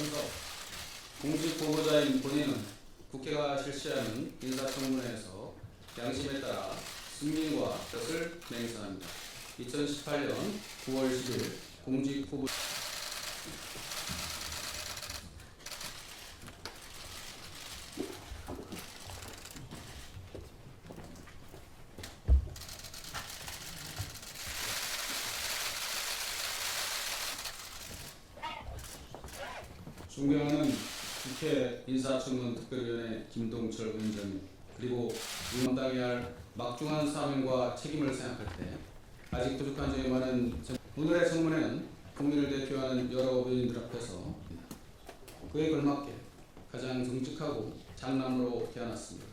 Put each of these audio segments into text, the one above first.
순서, 공직 후보자인 본인은 국회가 실시하는 인사청문회에서 양심에 따라 승인과 뜻을 맹세합니다. 2018년 9월 10일 공직 후보 존경하는 국회 인사청문특별위원회 김동철 위원장님, 그리고 응당해야 할 막중한 사명과 책임을 생각할 때 아직 부족한 점이 많은 오늘의 청문회는 국민을 대표하는 여러 의원님들 앞에서 그에 걸맞게 가장 정직하고 장남으로 태어났습니다.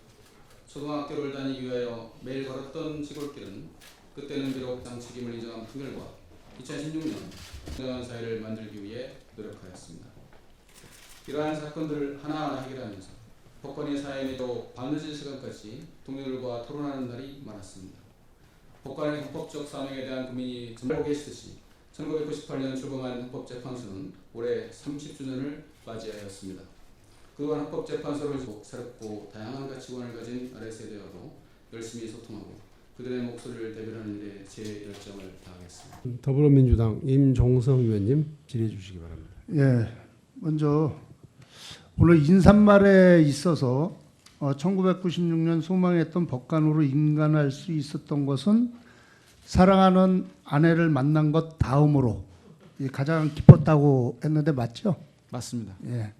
초등학교를 다니기 위하여 매일 걸었던 시골길은 그때는 비록 당 책임을 인정한 판결과 2016년 건강한 사회를 만들기 위해 노력하였습니다. 이러한 사건들을 하나하나 해결하면서 법관의 사연에도 밤늦은 시간까지 동료들과 토론하는 날이 많았습니다. 법관의 헌법적 사명에 대한 고민이 전부 계시듯이 1998년 출범한 헌법재판소는 올해 30주년을 맞이하였습니다. 그동안 헌법재판소를 새롭고 다양한 가치관을 가진 아래 세대와도 열심히 소통하고 그들의 목소리를 대변하는 일에 제 열정을 다하겠습니다. 더불어민주당 임종성 의원님 질의해 주시기 바랍니다. 예, 먼저 오늘 인사말에 있어서 1996년 소망했던 법관으로 임관할 수 있었던 것은 사랑하는 아내를 만난 것 다음으로 가장 기뻤다고 했는데 맞죠? 맞습니다. 예.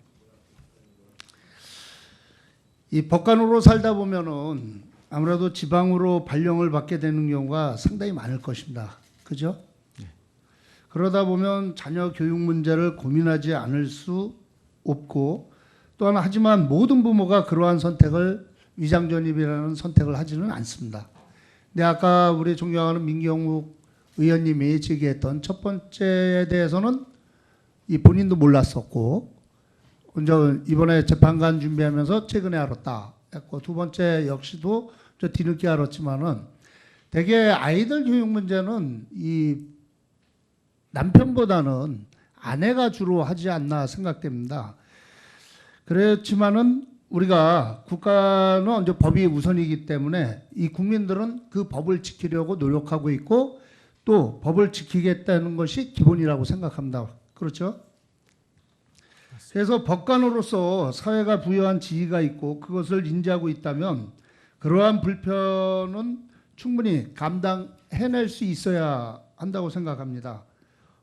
이 법관으로 살다 보면은 아무래도 지방으로 발령을 받게 되는 경우가 상당히 많을 것입니다. 그죠? 네. 그러다 보면 자녀 교육 문제를 고민하지 않을 수 없고 또한 하지만 모든 부모가 그러한 선택을 위장전입이라는 선택을 하지는 않습니다. 근데 아까 우리 존경하는 민경욱 의원님이 제기했던 첫 번째에 대해서는 이 본인도 몰랐었고 먼저 이번에 재판관 준비하면서 최근에 알았다 했고 두 번째 역시도 저 뒤늦게 알았지만은 대개 아이들 교육 문제는 이 남편보다는 아내가 주로 하지 않나 생각됩니다. 그렇지만은 우리가 국가는 이제 법이 우선이기 때문에 이 국민들은 그 법을 지키려고 노력하고 있고 또 법을 지키겠다는 것이 기본이라고 생각합니다. 그렇죠? 그래서 법관으로서 사회가 부여한 지위가 있고 그것을 인지하고 있다면 그러한 불편은 충분히 감당해낼 수 있어야 한다고 생각합니다.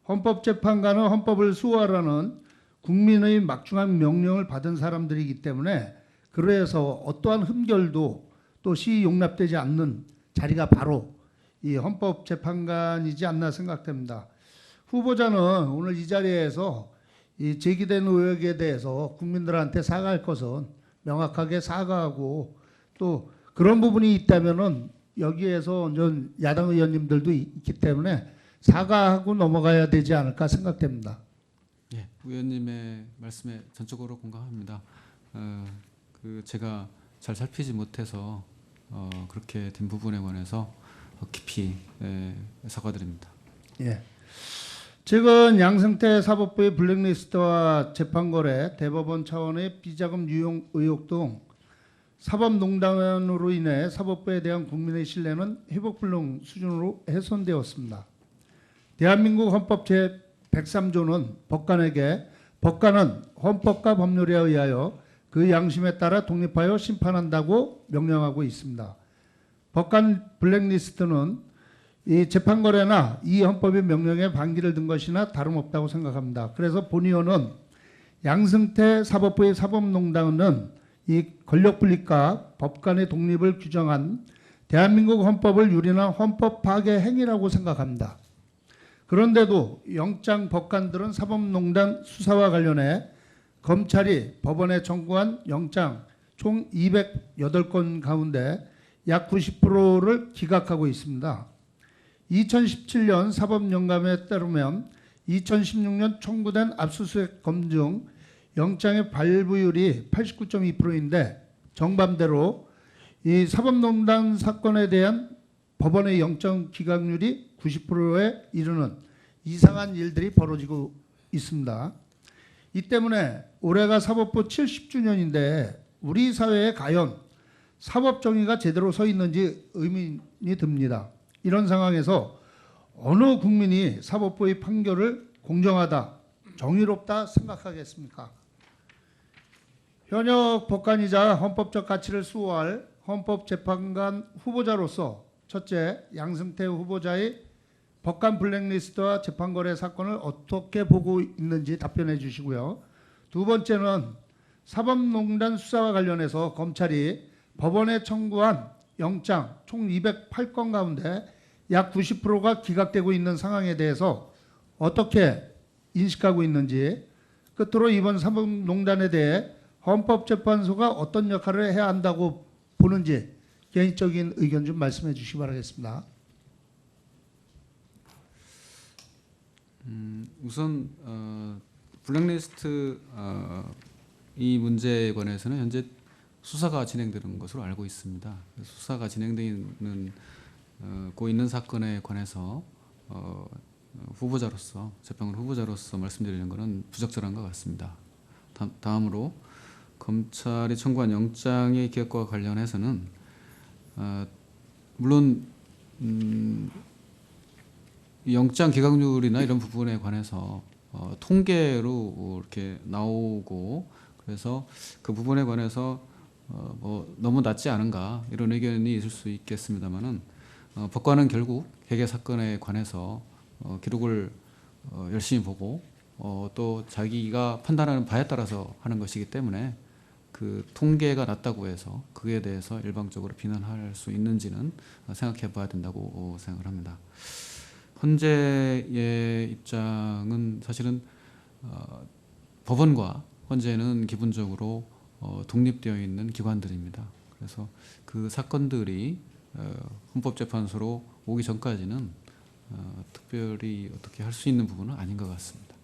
헌법재판관은 헌법을 수호하라는 국민의 막중한 명령을 받은 사람들이기 때문에 그래서 어떠한 흠결도 또 시위 용납되지 않는 자리가 바로 이 헌법재판관이지 않나 생각됩니다. 후보자는 오늘 이 자리에서 이 제기된 의혹에 대해서 국민들한테 사과할 것은 명확하게 사과하고 또 그런 부분이 있다면은 여기에서 야당 의원님들도 있기 때문에 사과하고 넘어가야 되지 않을까 생각됩니다. 예, 의원님의 말씀에 전적으로 공감합니다. 제가 잘 살피지 못해서 그렇게 된 부분에 관해서 깊이 사과드립니다. 예. 최근 양승태 사법부의 블랙리스트와 재판거래, 대법원 차원의 비자금 유용 의혹 등 사법농단으로 인해 사법부에 대한 국민의 신뢰는 회복불능 수준으로 훼손되었습니다. 대한민국 헌법 제103조는 법관은 헌법과 법률에 의하여 그 양심에 따라 독립하여 심판한다고 명령하고 있습니다. 법관 블랙리스트는 이 재판거래나 이 헌법의 명령에 반기를 든 것이나 다름없다고 생각합니다. 그래서 본 의원은 양승태 사법부의 사법농단은 이 권력분립과 법관의 독립을 규정한 대한민국 헌법을 유린한 헌법 파괴 행위라고 생각합니다. 그런데도 영장 법관들은 사법농단 수사와 관련해 검찰이 법원에 청구한 영장 총 208건 가운데 약 90%를 기각하고 있습니다. 2017년 사법영감에 따르면 2016년 청구된 압수수색 검증 영장의 발부율이 89.2%인데 정반대로 이 사법농단 사건에 대한 법원의 영장 기각률이 90%에 이르는 이상한 일들이 벌어지고 있습니다. 이 때문에 올해가 사법부 70주년인데 우리 사회에 과연 사법 정의가 제대로 서 있는지 의문이 듭니다. 이런 상황에서 어느 국민이 사법부의 판결을 공정하다, 정의롭다 생각하겠습니까? 현역 법관이자 헌법적 가치를 수호할 헌법재판관 후보자로서 첫째, 양승태 후보자의 법관 블랙리스트와 재판거래 사건을 어떻게 보고 있는지 답변해 주시고요. 두 번째는 사법농단 수사와 관련해서 검찰이 법원에 청구한 영장 총 208건 가운데 약 90%가 기각되고 있는 상황에 대해서 어떻게 인식하고 있는지, 끝으로 이번 사법농단에 대해 헌법재판소가 어떤 역할을 해야 한다고 보는지 개인적인 의견 좀 말씀해 주시기 바라겠습니다. 우선 블랙리스트 이 문제에 관해서는 현재 수사가 진행되는 것으로 알고 있습니다. 수사가 진행되는 있는 사건에 관해서 후보자로서 재판관 후보자로서 말씀드리는 것은 부적절한 것 같습니다. 다음으로 검찰이 청구한 영장의 기각과 관련해서는 물론 이 영장 기각률이나 이런 부분에 관해서 통계로 이렇게 나오고, 그래서 그 부분에 관해서 뭐 너무 낮지 않은가 이런 의견이 있을 수 있겠습니다만은 법관은 결국 회계 사건에 관해서 기록을 열심히 보고 또 자기가 판단하는 바에 따라서 하는 것이기 때문에 그 통계가 낮다고 해서 그에 대해서 일방적으로 비난할 수 있는지는 생각해 봐야 된다고 생각을 합니다. 헌재의 입장은 사실은 법원과 헌재는 기본적으로 독립되어 있는 기관들입니다. 그래서 그 사건들이 헌법재판소로 오기 전까지는 특별히 어떻게 할 수 있는 부분은 아닌 것 같습니다.